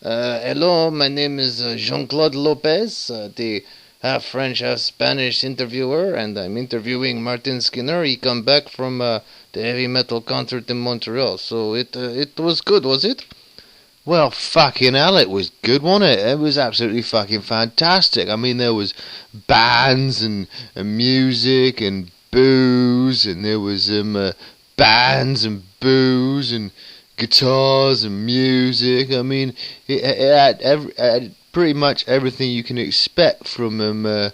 Hello, my name is Jean-Claude Lopez, the half French, half Spanish interviewer, and I'm interviewing Martin Skinner. He come back from the heavy metal concert in Montreal, so it was good, was it? Well, fucking hell, it was good, wasn't it? It was absolutely fucking fantastic. I mean, there was bands and music and booze, and there was bands and booze and guitars and music. I mean, it had pretty much everything you can expect from a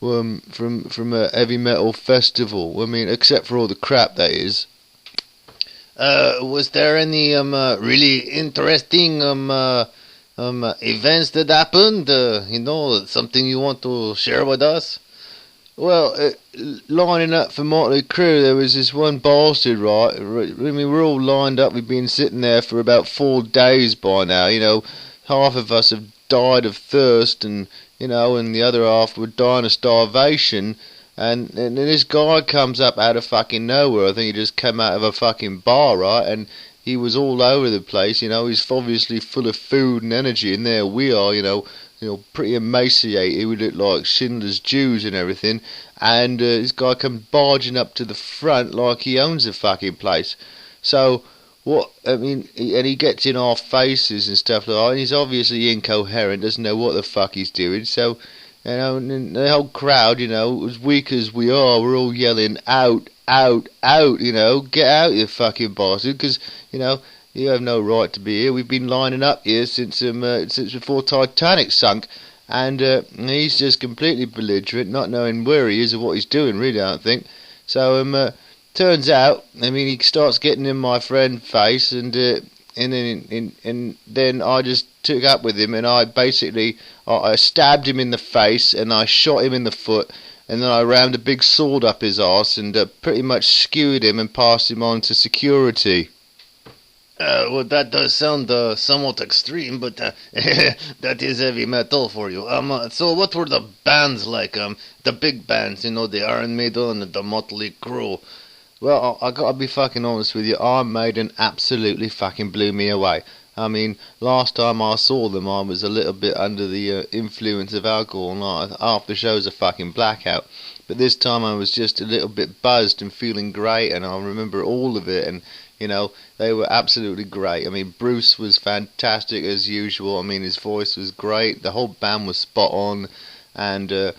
heavy metal festival. I mean, except for all the crap that is. Was there any really interesting events that happened? Something you want to share with us? Well, lining up for Motley Crue, there was this one bastard, right? I mean, we're all lined up. We've been sitting there for about 4 days by now. Half of us have died of thirst, and and the other half were dying of starvation. And this guy comes up out of fucking nowhere. I think he just came out of a fucking bar, right? And he was all over the place. He's obviously full of food and energy. And there we are, pretty emaciated. We look like Schindler's Jews and everything. And this guy comes barging up to the front like he owns the fucking place. So, and he gets in our faces and stuff like that. And he's obviously incoherent, doesn't know what the fuck he's doing. So, and the whole crowd, as weak as we are, we're all yelling, out, out, out, get out, you fucking bastard, because, you have no right to be here. We've been lining up here since before Titanic sunk, and he's just completely belligerent, not knowing where he is or what he's doing, really, I don't think. So, turns out, he starts getting in my friend's face, and then I just took up with him, and I stabbed him in the face, and I shot him in the foot, and then I rammed a big sword up his arse, and pretty much skewered him and passed him on to security. Well, that does sound somewhat extreme, but that is heavy metal for you. So what were the bands like? The big bands, the Iron Maiden and the Motley Crue. Well, I gotta be fucking honest with you. Iron Maiden absolutely fucking blew me away. I mean, last time I saw them, I was a little bit under the influence of alcohol, and half the show's a fucking blackout. But this time I was just a little bit buzzed and feeling great, and I remember all of it, and they were absolutely great. I mean, Bruce was fantastic as usual. I mean, his voice was great. The whole band was spot on, and I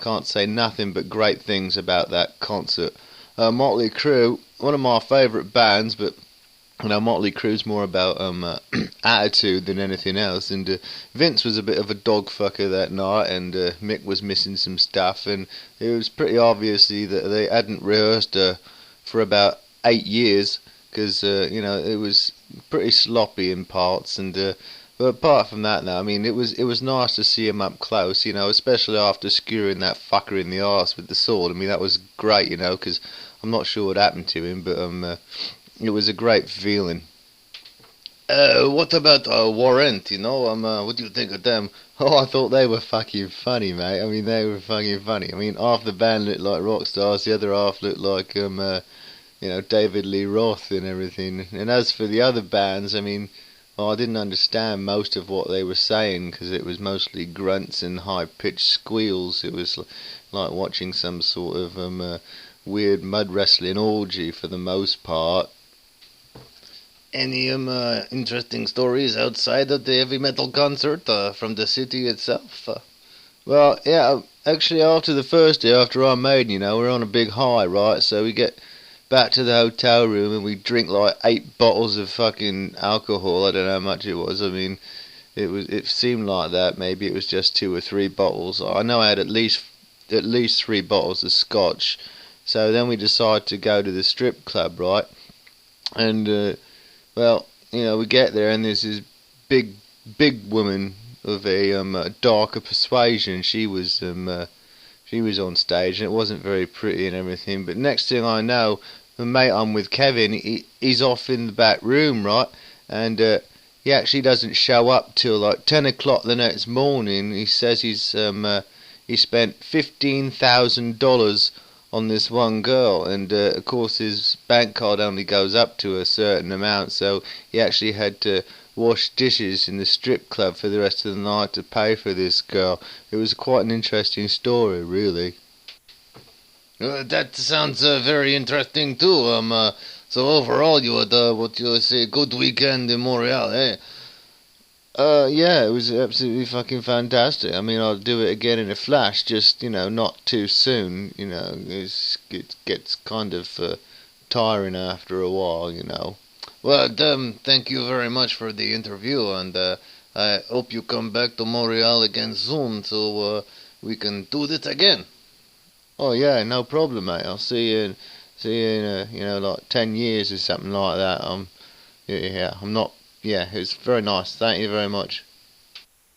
can't say nothing but great things about that concert. Motley Crue, one of my favourite bands, but Motley Crue's more about attitude than anything else. And Vince was a bit of a dog fucker that night, and Mick was missing some stuff, and it was pretty obviously that they hadn't rehearsed for about 8 years, because it was pretty sloppy in parts. And but apart from that, now, I mean, it was nice to see him up close, especially after skewering that fucker in the arse with the sword. I mean, that was great, because I'm not sure what happened to him, but it was a great feeling. What about Warrant? What do you think of them? Oh, I thought they were fucking funny, mate. I mean, they were fucking funny. I mean, half the band looked like rock stars, the other half looked like David Lee Roth and everything. And as for the other bands, I mean, I didn't understand most of what they were saying, because it was mostly grunts and high-pitched squeals. It was like watching some sort of weird mud wrestling orgy for the most part. Any interesting stories outside of the heavy metal concert from the city itself? Well, yeah, actually after the first day, after Iron Maiden, we're on a big high, right? So we get back to the hotel room and we drink like 8 bottles of fucking alcohol. I don't know how much it was. I mean, it seemed like that. Maybe it was just 2 or 3 bottles. I know I had at least 3 bottles of scotch. So then we decided to go to the strip club, right? And we get there, and there's this big woman of a darker persuasion. She was on stage, and it wasn't very pretty and everything. But next thing I know, the mate I'm with, Kevin, he's off in the back room, right? And he actually doesn't show up till like 10 o'clock the next morning. He says he spent $15,000 on this one girl, and of course his bank card only goes up to a certain amount, so he actually had to wash dishes in the strip club for the rest of the night to pay for this girl. It was quite an interesting story, really. That sounds very interesting too. So overall, you had what you say, good weekend in Montreal, eh? Yeah, it was absolutely fucking fantastic. I mean, I'll do it again in a flash, just, not too soon, it gets kind of tiring after a while. Well, thank you very much for the interview, and I hope you come back to Montreal again soon, so we can do this again. Oh yeah, no problem, mate. I'll see you in like 10 years or something like that. Yeah, I'm not. Yeah, it was very nice. Thank you very much.